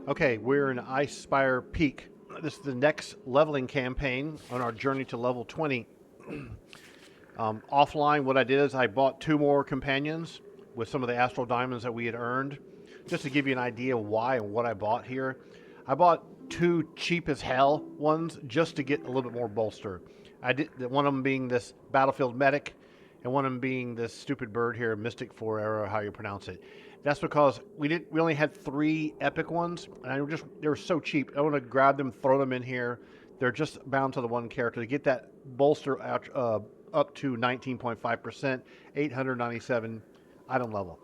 Okay, we're in Icespire Peak. This is the next leveling campaign on our journey to level 20. Offline, what I did is I bought 2 more companions with some of the astral diamonds that we had earned. Just to give you an idea of why and what I bought here. I bought 2 cheap as hell ones just to get a little bit more bolster. I did one of them being this battlefield medic, and one of them being this stupid bird here, Mystic Four, how you pronounce it. That's because we only had 3 epic ones, and they were so cheap. I want to grab them, throw them in here. They're just bound to the one character to get that bolster out, up to 19.5%, 897 item level.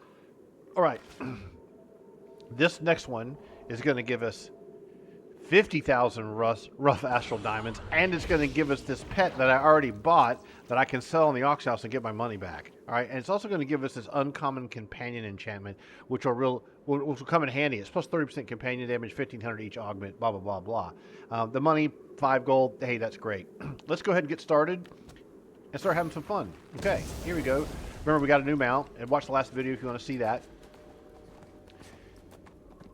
All right, this next one is going to give us 50,000 rough astral diamonds, and it's going to give us this pet that I already bought that I can sell in the auction house and get my money back. All right, and it's also going to give us this uncommon companion enchantment, which will come in handy. It's plus 30% companion damage, 1,500 each augment, blah blah blah blah. The money, 5 gold. Hey, that's great. Let's go ahead and get started and start having some fun. Okay, here we go. Remember, we got a new mount, and watch the last video if you want to see that.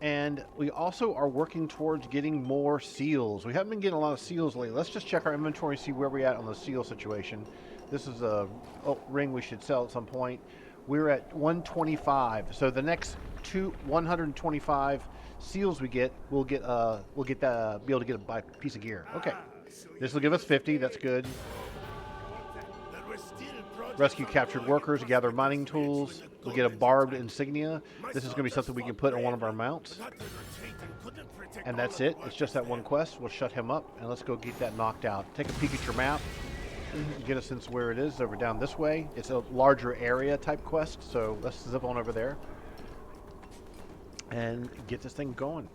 And we also are working towards getting more seals. We haven't been getting a lot of seals lately. Let's just check our inventory and see where we're at on the seal situation. This is a ring we should sell at some point. We're at 125. So the next 125 seals we get, we'll be able to get a piece of gear. Okay, this will give us 50. That's good. Rescue captured workers, gather mining tools. We'll get a barbed insignia. This is going to be something we can put on one of our mounts. And that's it. It's just that one quest. We'll shut him up, and let's go get that knocked out. Take a peek at your map. Get a sense where it is. Over down this way. It's a larger area type quest, so let's zip on over there and get this thing going.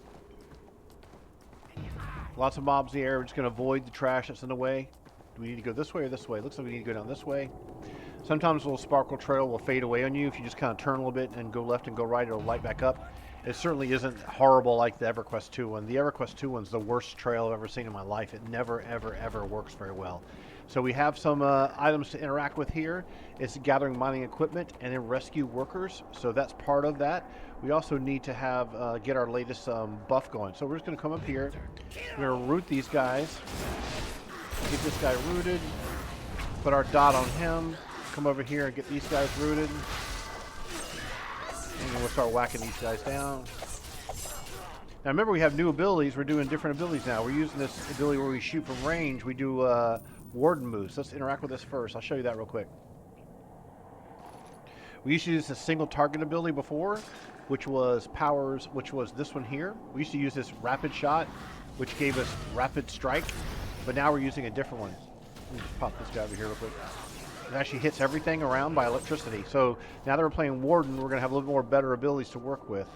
Lots of mobs in the air. We're just going to avoid the trash that's in the way. Do we need to go this way or this way? Looks like we need to go down this way. Sometimes a little sparkle trail will fade away on you if you just kind of turn a little bit and go left and go right. It'll light back up. It certainly isn't horrible like the EverQuest 2 one. The EverQuest 2 one's the worst trail I've ever seen in my life. It never, ever, ever works very well. So we have some items to interact with here. It's gathering mining equipment and then rescue workers. So that's part of that. We also need to have get our latest buff going. So we're just going to come up here. We're going to root these guys. Get this guy rooted. Put our dot on him. Come over here and get these guys rooted. And then we'll start whacking these guys down. Now remember, we have new abilities. We're doing different abilities now. We're using this ability where we shoot from range. We do warden moves. Let's interact with this first. I'll show you that real quick. We used to use a single target ability before, which was this one here. We used to use this rapid shot, which gave us rapid strike. But now we're using a different one. Let me just pop this guy over here real quick. It actually hits everything around by electricity. So now that we're playing Warden, we're going to have a little more better abilities to work with.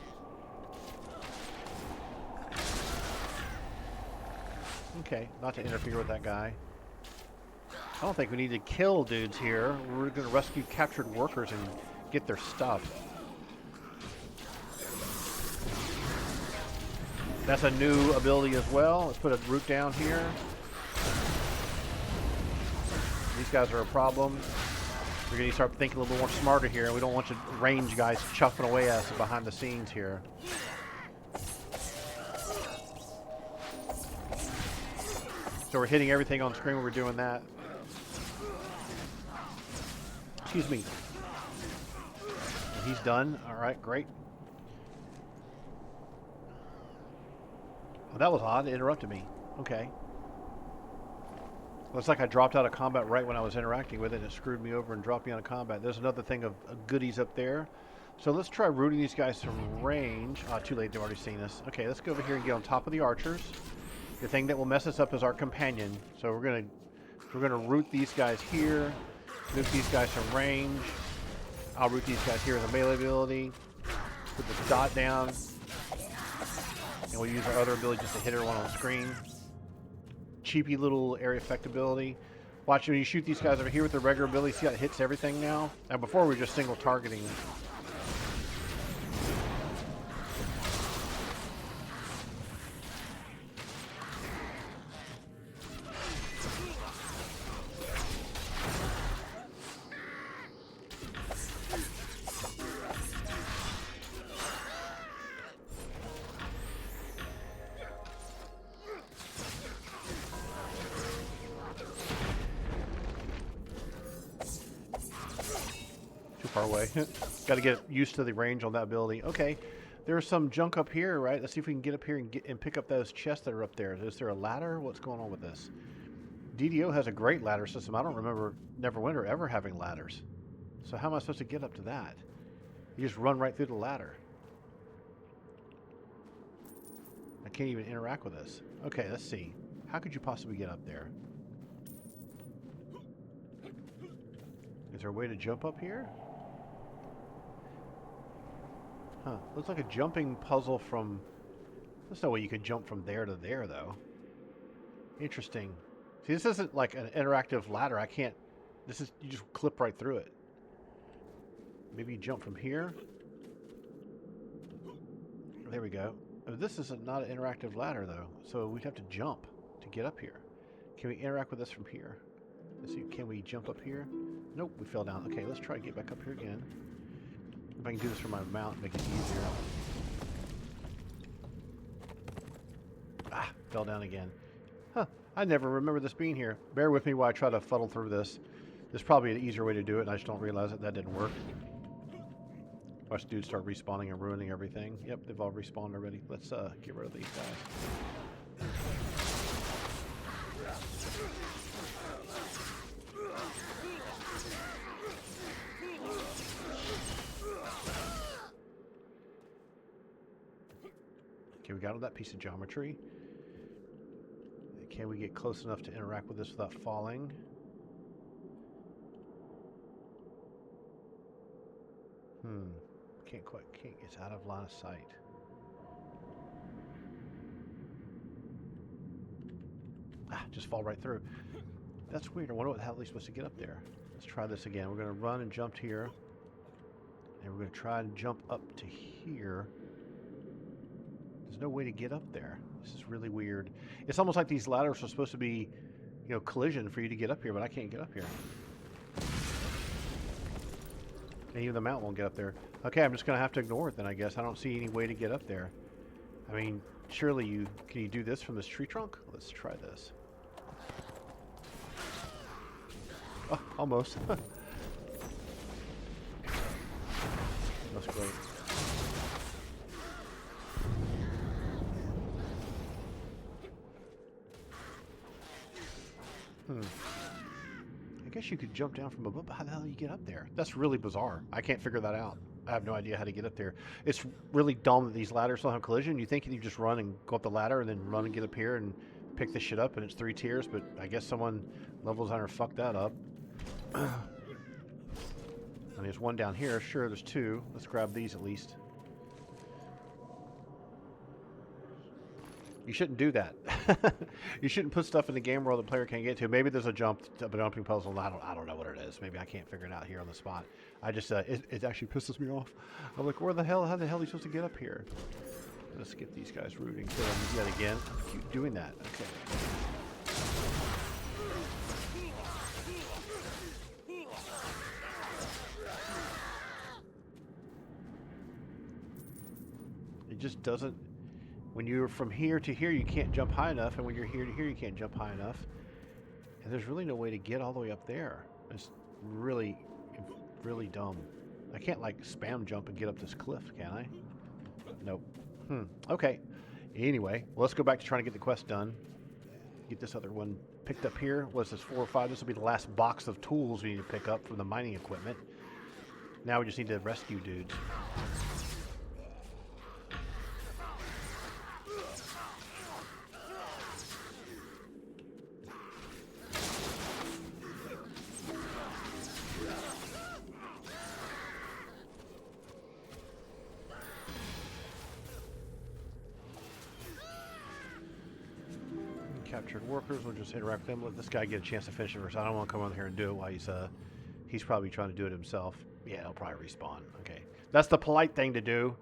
Okay, not to interfere with that guy. I don't think we need to kill dudes here. We're going to rescue captured workers and get their stuff. That's a new ability as well. Let's put a root down here. These guys are a problem. We're going to start thinking a little bit more smarter here. We don't want your range guys chuffing away at us behind the scenes here. So we're hitting everything on screen when we're doing that. Excuse me. He's done. All right, great. Oh, that was odd. It interrupted me. Okay. Looks like I dropped out of combat right when I was interacting with it. It screwed me over and dropped me out of combat. There's another thing of goodies up there. So let's try rooting these guys from range. Too late. They've already seen us. Okay, let's go over here and get on top of the archers. The thing that will mess us up is our companion. So we're gonna root these guys here. Move these guys from range. I'll root these guys here as a melee ability. Put the dot down. And we'll use our other ability just to hit everyone on the screen. Cheapy little area effect ability. Watch when you shoot these guys over here with the regular ability. See how it hits everything now? Now before we were just single targeting. far away. Got to get used to the range on that ability. Okay, there's some junk up here, right? Let's see if we can get up here and pick up those chests that are up there. Is there a ladder? What's going on with this? DDO has a great ladder system. I don't remember Neverwinter ever having ladders. So how am I supposed to get up to that? You just run right through the ladder. I can't even interact with this. Okay, let's see. How could you possibly get up there? Is there a way to jump up here? Huh. Looks like a jumping puzzle from... There's no way you could jump from there to there, though. Interesting. See, this isn't like an interactive ladder. I can't... This is... You just clip right through it. Maybe you jump from here. There we go. This is not an interactive ladder, though. So we'd have to jump to get up here. Can we interact with this from here? Let's see. Can we jump up here? Nope, we fell down. Okay, let's try to get back up here again. If I can do this from my mount, make it easier. Ah, fell down again. Huh, I never remember this being here. Bear with me while I try to fuddle through this. There's probably an easier way to do it, and I just don't realize that didn't work. Watch dudes start respawning and ruining everything. Yep, they've all respawned already. Let's get rid of these guys. Okay, we got on that piece of geometry. Can we get close enough to interact with this without falling? Can't quite. It's out of line of sight. Ah, just fall right through. That's weird. I wonder what the hell are we supposed to get up there. Let's try this again. We're going to run and jump here. And we're going to try and jump up to here. There's no way to get up there. This is really weird. It's almost like these ladders are supposed to be, you know, collision for you to get up here, but I can't get up here. And even the mount won't get up there. Okay, I'm just going to have to ignore it then, I guess. I don't see any way to get up there. I mean, surely you... Can you do this from this tree trunk? Let's try this. Oh, almost. That's great. I guess you could jump down from above, but how the hell do you get up there? That's really bizarre. I can't figure that out. I have no idea how to get up there. It's really dumb that these ladders don't have collision. You think you just run and go up the ladder and then run and get up here and pick this shit up and it's 3 tiers, but I guess someone level designer fucked that up. I mean, there's one down here. Sure, there's 2. Let's grab these at least. You shouldn't do that. You shouldn't put stuff in the game where the player can't get to. Maybe there's a jumping puzzle. I don't know what it is. Maybe I can't figure it out here on the spot. I just it actually pisses me off. I'm like, how the hell are you supposed to get up here? Let's get these guys rooting. Kill them yet again. Keep doing that. Okay. It just doesn't. When you're from here to here, you can't jump high enough, and when you're here to here, you can't jump high enough. And there's really no way to get all the way up there. It's really, really dumb. I can't, like, spam jump and get up this cliff, can I? Nope. Okay. Anyway, well, let's go back to trying to get the quest done. Get this other one picked up here. Was this 4 or 5? This will be the last box of tools we need to pick up from the mining equipment. Now we just need to rescue dudes. Captured workers, we'll just interact with them. Let this guy get a chance to finish it first. I don't want to come on here and do it while he's probably trying to do it himself. Yeah, he'll probably respawn. Okay. That's the polite thing to do.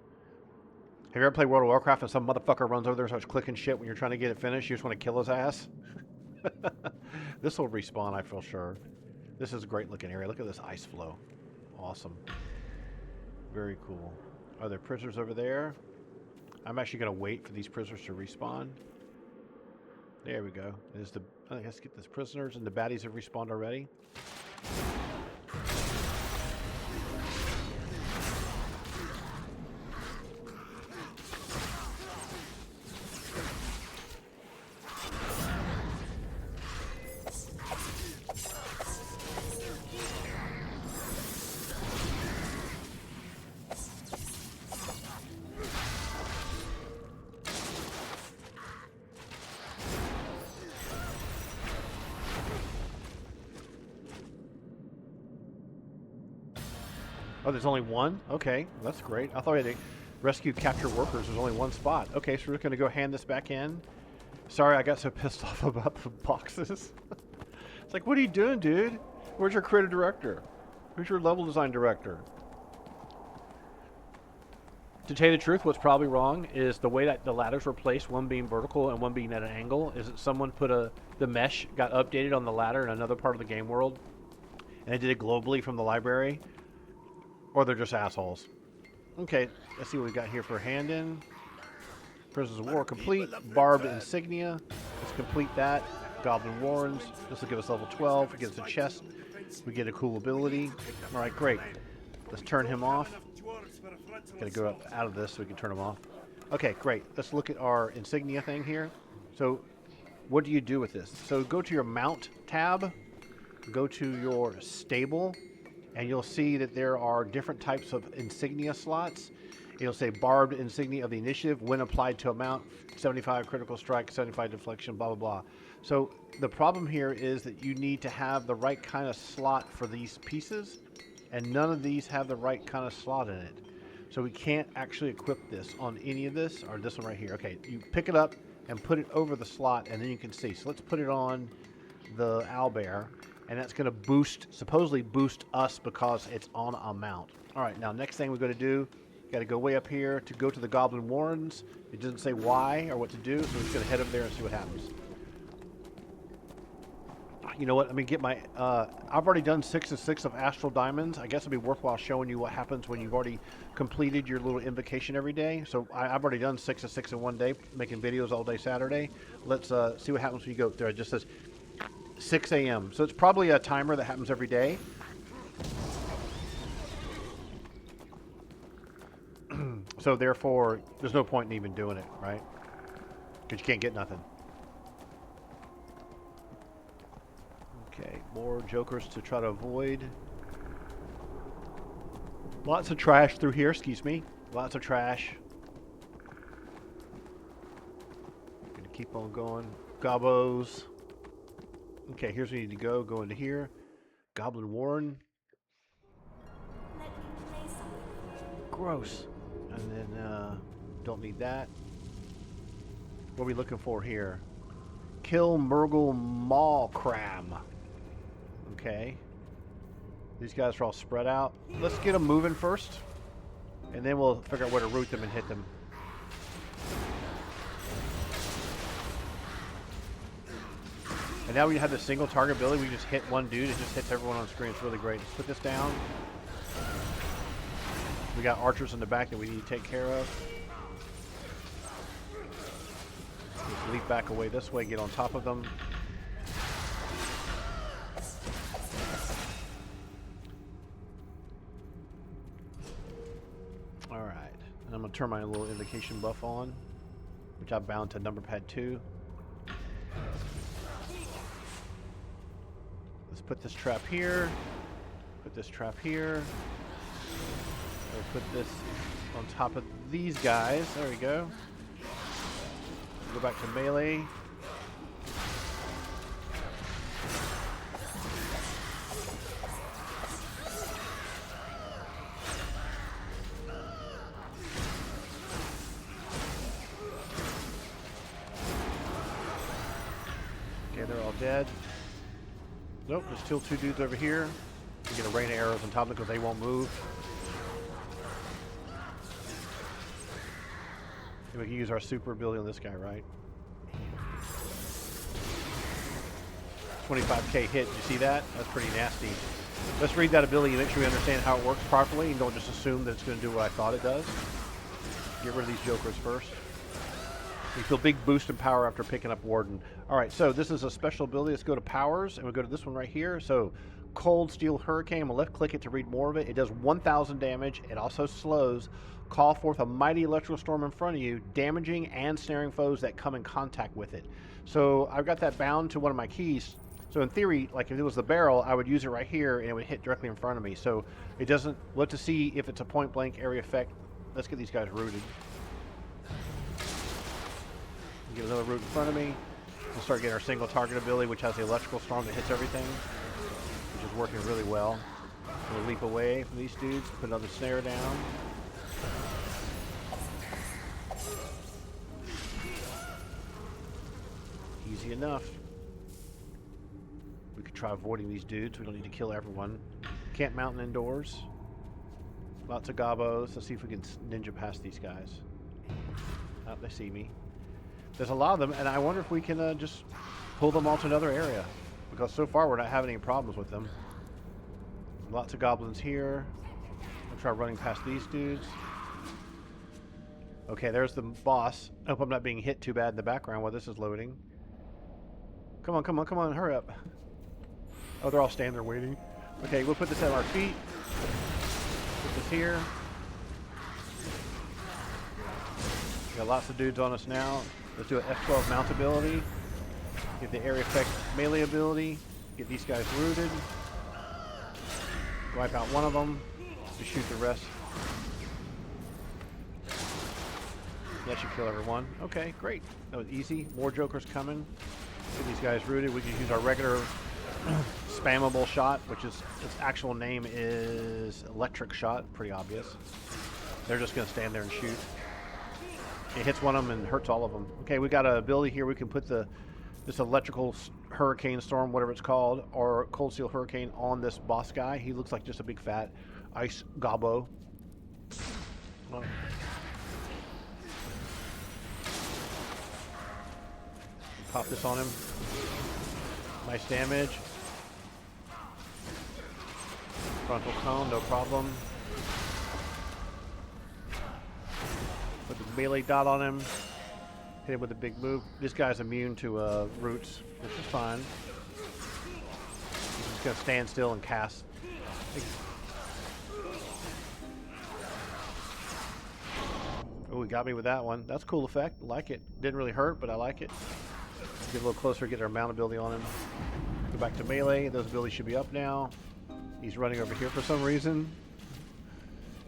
Have you ever played World of Warcraft and some motherfucker runs over there and starts clicking shit when you're trying to get it finished? You just want to kill his ass? This will respawn, I feel sure. This is a great looking area. Look at this ice flow. Awesome. Very cool. Are there prisoners over there? I'm actually going to wait for these prisoners to respawn. There we go. Let's get these prisoners, and the baddies have respawned already. Oh, there's only one? Okay, that's great. I thought we had to rescue capture workers. There's only one spot. Okay, so we're just going to go hand this back in. Sorry, I got so pissed off about the boxes. It's like, what are you doing, dude? Where's your creative director? Who's your level design director? To tell you the truth, what's probably wrong is the way that the ladders were placed, one being vertical and one being at an angle, is that someone put the mesh got updated on the ladder in another part of the game world, and they did it globally from the library, or they're just assholes. Okay, let's see what we got here for hand in. Prisoners of War complete. Barbed insignia. Let's complete that. Goblin Warrens. This will give us level 12. We get us a chest. We get a cool ability. All right, great. Let's turn him off. Gotta go up out of this so we can turn him off. Okay, great. Let's look at our insignia thing here. So, what do you do with this? So, go to your mount tab. Go to your stable. And you'll see that there are different types of insignia slots. It'll say barbed insignia of the initiative when applied to a mount, 75 critical strike, 75 deflection, blah, blah, blah. So the problem here is that you need to have the right kind of slot for these pieces, and none of these have the right kind of slot in it. So we can't actually equip this on any of this, or this one right here. Okay, you pick it up and put it over the slot, and then you can see. So let's put it on the owlbear. And that's going to boost, supposedly boost us because it's on a mount. All right, now next thing we're going to do, got to go way up here to go to the Goblin Warrens. It doesn't say why or what to do, so we're just going to head over there and see what happens. You know what? Let me get my... I've already done 6 of 6 of Astral Diamonds. I guess it'll be worthwhile showing you what happens when you've already completed your little invocation every day. So I've already done 6 of 6 in one day, making videos all day Saturday. Let's see what happens when you go up there. It just says 6 a.m. So it's probably a timer that happens every day. So therefore, there's no point in even doing it, right? Because you can't get nothing. Okay, more jokers to try to avoid. Lots of trash through here, excuse me. Lots of trash. Gonna keep on going. Gobbos. Okay, here's where you need to go. Go into here. Goblin Warren. Gross. And then, don't need that. What are we looking for here? Kill Murgle Mawcram. Okay. These guys are all spread out. Let's get them moving first. And then we'll figure out where to root them and hit them. And now we have the single target ability. We just hit one dude. It just hits everyone on screen. It's really great. Let's put this down. We got archers in the back that we need to take care of. Let's leap back away this way. Get on top of them. Alright. And I'm going to turn my little invocation buff on, which I've bound to number pad 2. Let's put this trap here. Put this trap here. Put this on top of these guys. There we go. Go back to melee. Okay, they're all dead. Nope, there's still 2 dudes over here. We get a rain of arrows on top of them because they won't move. And we can use our super ability on this guy, right? 25k hit. You see that? That's pretty nasty. Let's read that ability and make sure we understand how it works properly and don't just assume that it's going to do what I thought it does. Get rid of these jokers first. We feel big boost in power after picking up Warden. Alright, so this is a special ability. Let's go to powers and we'll go to this one right here. So Cold Steel Hurricane. I'm going to left click it to read more of it. It does 1,000 damage. It also slows. Call forth a mighty electrical storm in front of you, damaging and snaring foes that come in contact with it. So I've got that bound to one of my keys. So in theory, like if it was the barrel, I would use it right here and it would hit directly in front of me. So it doesn't look to see if it's a point blank area effect. Let's get these guys rooted. Get another root in front of me. We'll start getting our single target ability, which has the electrical storm that hits everything, which is working really well. We'll leap away from these dudes, put another snare down. Easy enough. We could try avoiding these dudes. We don't need to kill everyone. Camp mountain indoors. Lots of gobbos. Let's see if we can ninja past these guys. Oh, they see me. There's a lot of them, and I wonder if we can just pull them all to another area. Because so far we're not having any problems with them. Lots of goblins here. I'll try running past these dudes. Okay, there's the boss. I hope I'm not being hit too bad in the background while this is loading. Come on, come on, come on, hurry up. Oh, they're all standing there waiting. Okay, we'll put this at our feet. Put this here. We got lots of dudes on us now. Let's do an F12 mount ability. Get the area effect melee ability. Get these guys rooted. Wipe out one of them. Just shoot the rest. That should kill everyone. Okay, great. That was easy. More jokers coming. Get these guys rooted. We can use our regular spammable shot, which is its actual name is electric shot. Pretty obvious. They're just going to stand there and shoot. It hits one of them and hurts all of them. Okay, we got an ability here. We can put this electrical hurricane storm, whatever it's called, or cold steel hurricane on this boss guy. He looks like just a big fat ice gobbo. Well, pop this on him. Nice damage. Frontal cone, no problem. Put the melee dot on him. Hit him with a big move. This guy's immune to roots, which is fine. He's just going to stand still and cast. Oh, he got me with that one. That's a cool effect. Like it. Didn't really hurt, but I like it. Get a little closer, get our mount ability on him. Go back to melee. Those abilities should be up now. He's running over here for some reason.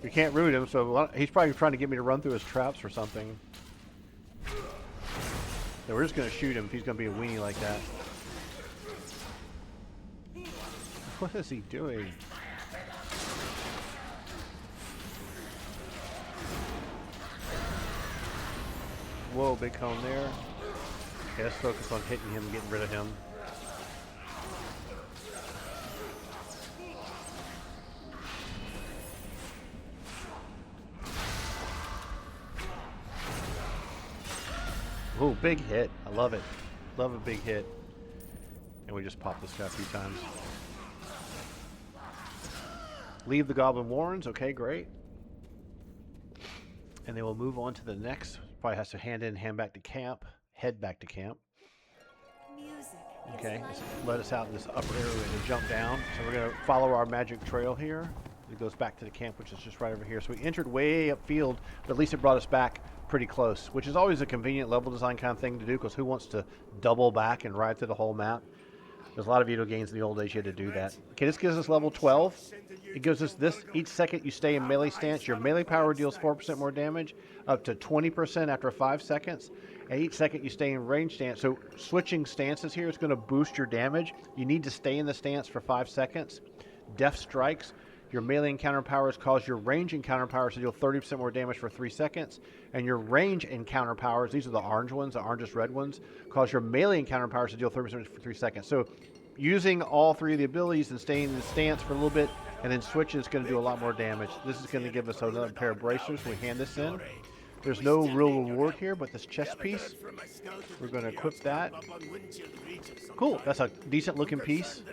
We can't root him, so he's probably trying to get me to run through his traps or something. So we're just going to shoot him if he's going to be a weenie like that. What is he doing? Whoa, big cone there. Okay, let's focus on hitting him and getting rid of him. Ooh, big hit. I love it. Love a big hit. And we just popped this guy a few times. Leave the Goblin Warrens. Okay, great. And then we'll move on to the next. Probably has to hand in, hand back to camp. Head back to camp. Okay, let us out in this upper area to jump down. So we're going to follow our magic trail here. It goes back to the camp, which is just right over here. So we entered way upfield, but at least it brought us back pretty close, which is always a convenient level design kind of thing to do, because who wants to double back and ride through the whole map? There's a lot of video games in the old days you had to do that. Okay, this gives us level 12. It gives us this. Each second you stay in melee stance, your melee power deals 4% more damage, up to 20% after 5 seconds. And each second you stay in range stance. So switching stances here is going to boost your damage. You need to stay in the stance for 5 seconds. Death strikes. Your melee encounter powers cause your range encounter powers to deal 30% more damage for 3 seconds. And your range encounter powers, these are the orange ones, the orange red ones, cause your melee encounter powers to deal 30% for 3 seconds. So using all three of the abilities and staying in the stance for a little bit and then switching is going to do a lot more damage. This is going to give us another pair of bracers. We hand this in. There's no real reward here, but this chest piece, we're going to equip that. Cool, that's a decent looking piece.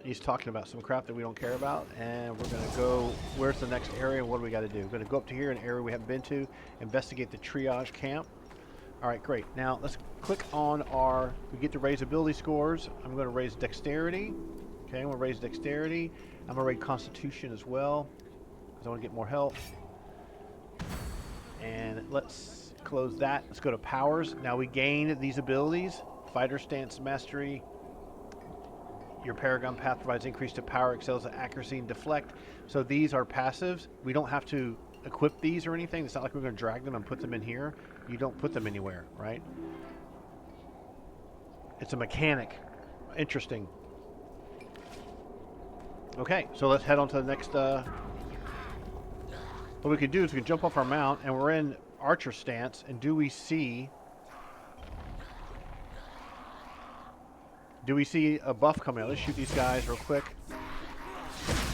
He's talking about some crap that we don't care about, and we're going to go, where's the next area and what do we got to do? We're going to go up to here, an area we haven't been to, investigate the triage camp. All right, great. Now let's click on we get to raise ability scores. I'm going to raise dexterity. Okay, I'm going to raise dexterity. I'm going to raise constitution as well, because I want to get more health. And let's close that. Let's go to powers. Now we gain these abilities. Fighter stance mastery. Your Paragon Path provides increase to power, excels at accuracy, and deflect. So these are passives. We don't have to equip these or anything. It's not like we're going to drag them and put them in here. You don't put them anywhere, right? It's a mechanic. Interesting. Okay, so let's head on to the next. What we can do is we can jump off our mount, and we're in archer stance. And do we see a buff coming out? Let's shoot these guys real quick.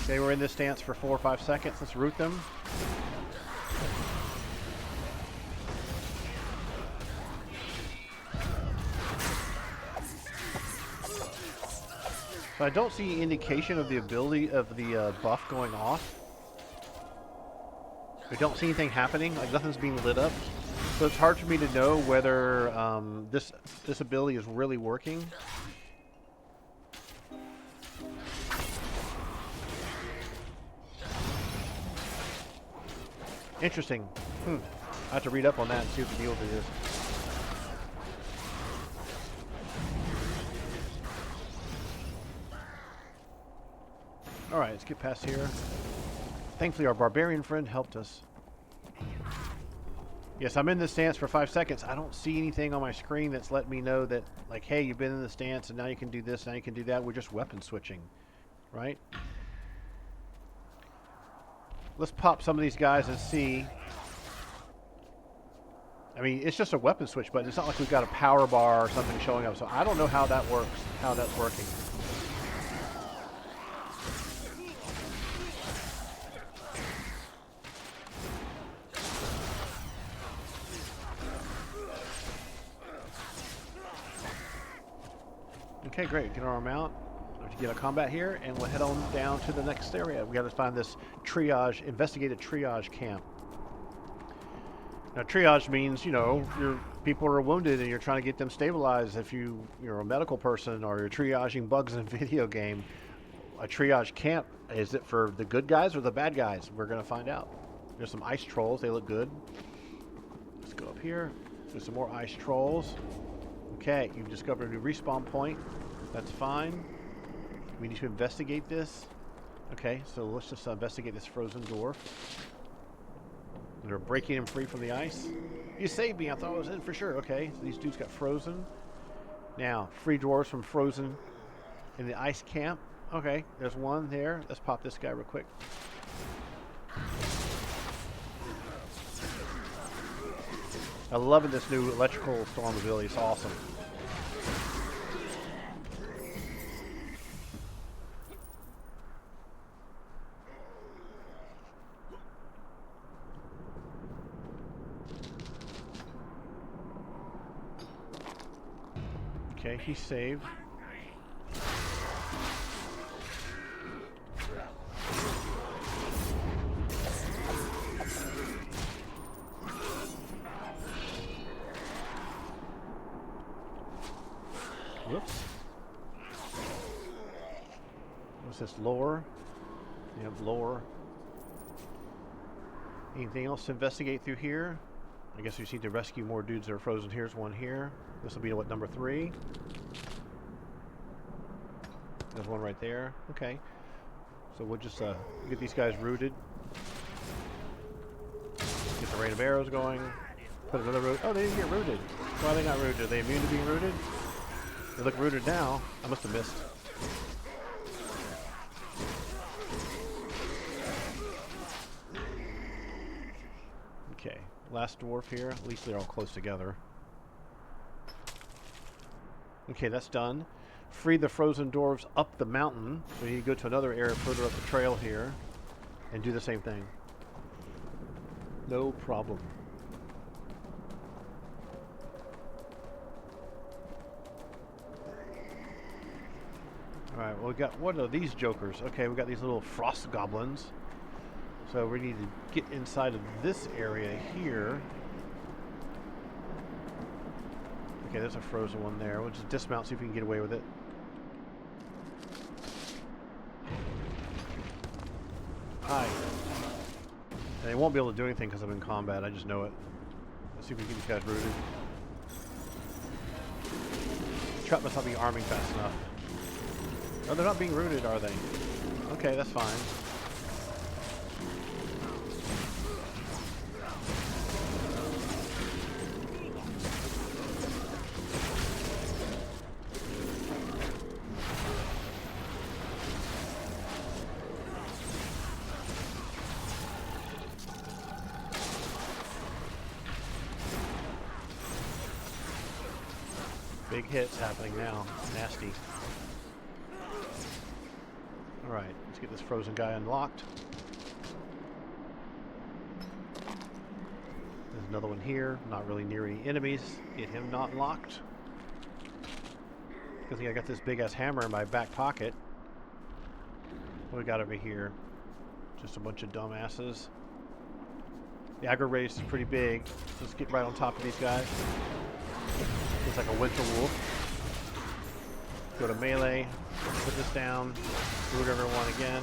Okay, we're in this stance for 4 or 5 seconds. Let's root them. So I don't see indication of the ability of the buff going off. We don't see anything happening, like nothing's being lit up. So it's hard for me to know whether this ability is really working. Interesting. I have to read up on that and see what the deal with it is. Alright, let's get past here. Thankfully, our barbarian friend helped us. Yes, I'm in this stance for 5 seconds. I don't see anything on my screen that's letting me know that, like, hey, you've been in the stance and now you can do this, now you can do that. We're just weapon switching, right? Let's pop some of these guys and see. I mean, it's just a weapon switch button. It's not like we've got a power bar or something showing up. So I don't know how that works, how that's working. Okay, great. Get our mount. Get a combat here, and we'll head on down to the next area. We got to find this triage, investigate a triage camp. Now, triage means, you know, your people are wounded and you're trying to get them stabilized. If you're a medical person or you're triaging bugs in a video game, a triage camp, is it for the good guys or the bad guys? We're going to find out. There's some ice trolls. They look good. Let's go up here. There's some more ice trolls. Okay, you've discovered a new respawn point. That's fine. We need to investigate this. Okay, so let's just investigate this frozen dwarf. They're breaking him free from the ice. You saved me. I thought I was in for sure. Okay, so these dudes got frozen. Now, free dwarves from frozen in the ice camp. Okay, there's one there. Let's pop this guy real quick. I'm loving this new electrical storm ability. It's awesome. Okay, he's saved. Whoops. What's this? Lore? You have lore. Anything else to investigate through here? I guess we just need to rescue more dudes that are frozen. Here's one here. This will be, what, number 3? There's one right there. Okay. So we'll just get these guys rooted. Get the rain of arrows going. Put another root. Oh, they didn't get rooted. Why are they not rooted? Are they immune to being rooted? They look rooted now. I must have missed. Okay. Last dwarf here. At least they're all close together. Okay, that's done. Free the frozen dwarves up the mountain. So you need to go to another area further up the trail here and do the same thing. No problem. Alright, well, we got, what are these jokers? Okay, we got these little frost goblins. So we need to get inside of this area here. Okay, there's a frozen one there. We'll just dismount, see if we can get away with it. Hi. And they won't be able to do anything because I'm in combat. I just know it. Let's see if we can get these guys rooted. Trap must not be arming fast enough. Oh, they're not being rooted, are they? Okay, that's fine. Big hits happening now. Nasty. Alright, let's get this frozen guy unlocked. There's another one here. Not really near any enemies. Get him not locked. Good thing I got this big ass hammer in my back pocket. What we got over here? Just a bunch of dumbasses. The aggro race is pretty big. Let's get right on top of these guys. Looks like a winter wolf. Go to melee. Put this down. Root everyone again.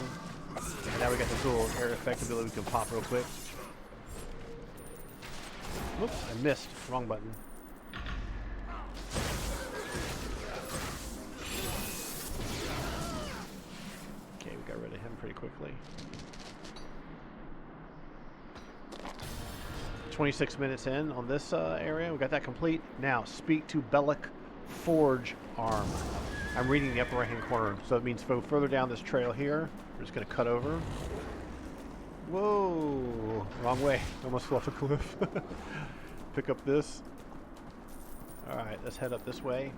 And now we got this little air effect ability we can pop real quick. Oops, I missed. Wrong button. Okay, we got rid of him pretty quickly. 26 minutes in on this area. We got that complete. Now, speak to Bellic Forge Arm. I'm reading the upper right hand corner, so it means go further down this trail here. We're just going to cut over. Whoa! Wrong way. Almost fell off a cliff. Pick up this. Alright, let's head up this way.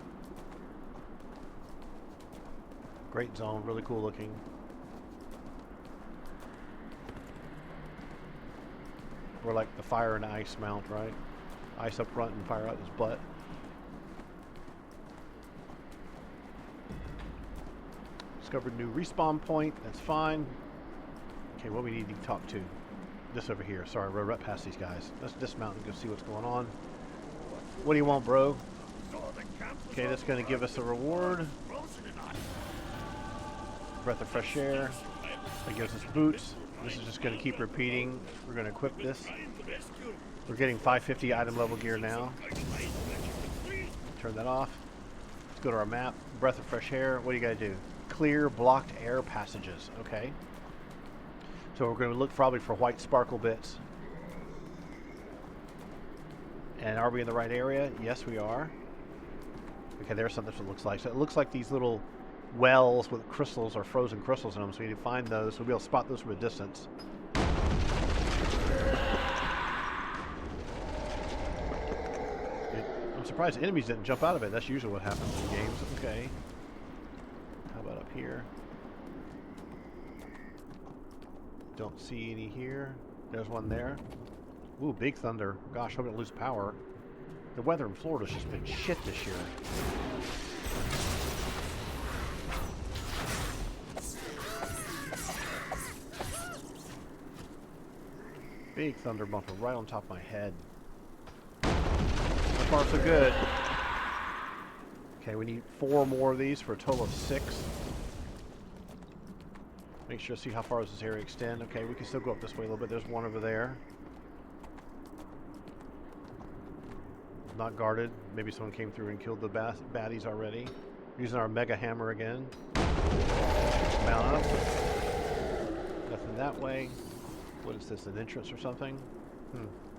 Great zone, really cool looking. We're like the fire and ice mount, right? Ice up front and fire out his butt. Discovered new respawn point. That's fine. Okay, what we need to talk to. This over here. Sorry, we're right past these guys. Let's dismount and go see what's going on. What do you want, bro? Okay, that's going to give us a reward. Breath of fresh air. That gives us boots. This is just going to keep repeating. We're going to equip this. We're getting 550 item level gear now. Turn that off. Let's go to our map. Breath of fresh air. What do you got to do? Clear blocked air passages. Okay. So we're going to look probably for white sparkle bits. And are we in the right area? Yes, we are. Okay, there's something that looks like. So it looks like these little wells with crystals or frozen crystals in them. So we need to find those. So we'll be able to spot those from a distance. I'm surprised enemies didn't jump out of it. That's usually what happens in games. Okay. How about up here? Don't see any here. There's one there. Ooh, big thunder. Gosh, hope I don't lose power. The weather in Florida's just been shit this year. Big thunder bumper right on top of my head. So far, so good. Okay, we need 4 more of these for a total of 6. Make sure to see how far does this area extend. Okay, we can still go up this way a little bit. There's one over there. Not guarded. Maybe someone came through and killed the baddies already. Using our mega hammer again. Mount up. Nothing that way. What is this, an entrance or something?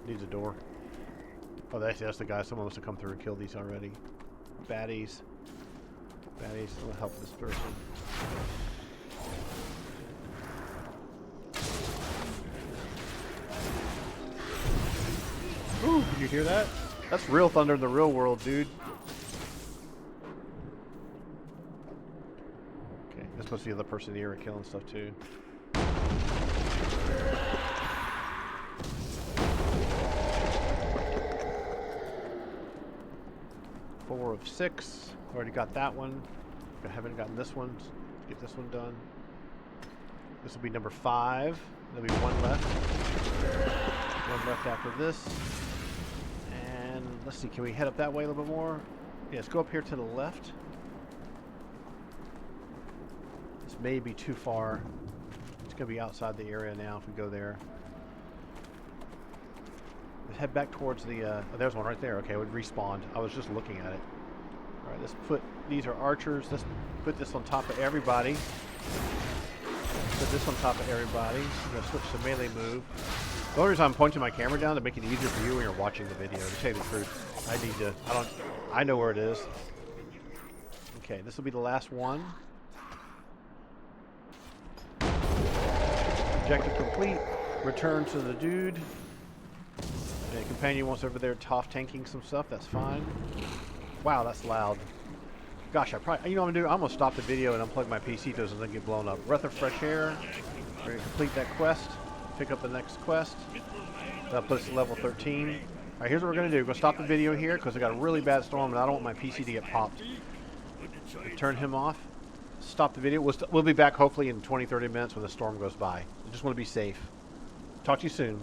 Needs a door. Oh, that's the guy. Someone must have come through and killed these already. Baddies. Baddies. I'll help this person. Ooh, did you hear that? That's real thunder in the real world, dude. Okay, this must be the other person in the area killing stuff too. 4 of 6. Already got that one. I haven't gotten this one. Let's get this one done. This will be number 5. There'll be 1 left. 1 left after this. And let's see, can we head up that way a little bit more? Yeah, let's go up here to the left. This may be too far. It's going to be outside the area now if we go there. Let's head back towards the... oh, there's one right there. Okay, it would respawn. I was just looking at it. Alright, let's put... These are archers. Let's put this on top of everybody. Put this on top of everybody. I'm going to switch to melee move. The only reason I'm pointing my camera down to make it easier for you when you're watching the video. To tell you the truth, I need to... I know where it is. Okay, this will be the last one. Objective complete. Return to the dude. The companion wants over there tanking some stuff. That's fine. Wow, that's loud. Gosh, you know what I'm gonna do? I'm gonna stop the video and unplug my PC so it doesn't get blown up. Breath of fresh air. We're gonna complete that quest. Pick up the next quest. That'll put us at level 13. All right, here's what we're gonna do. We're gonna stop the video here because I got a really bad storm and I don't want my PC to get popped. Turn him off. Stop the video. We'll be back hopefully in 20-30 minutes when the storm goes by. I just want to be safe. Talk to you soon.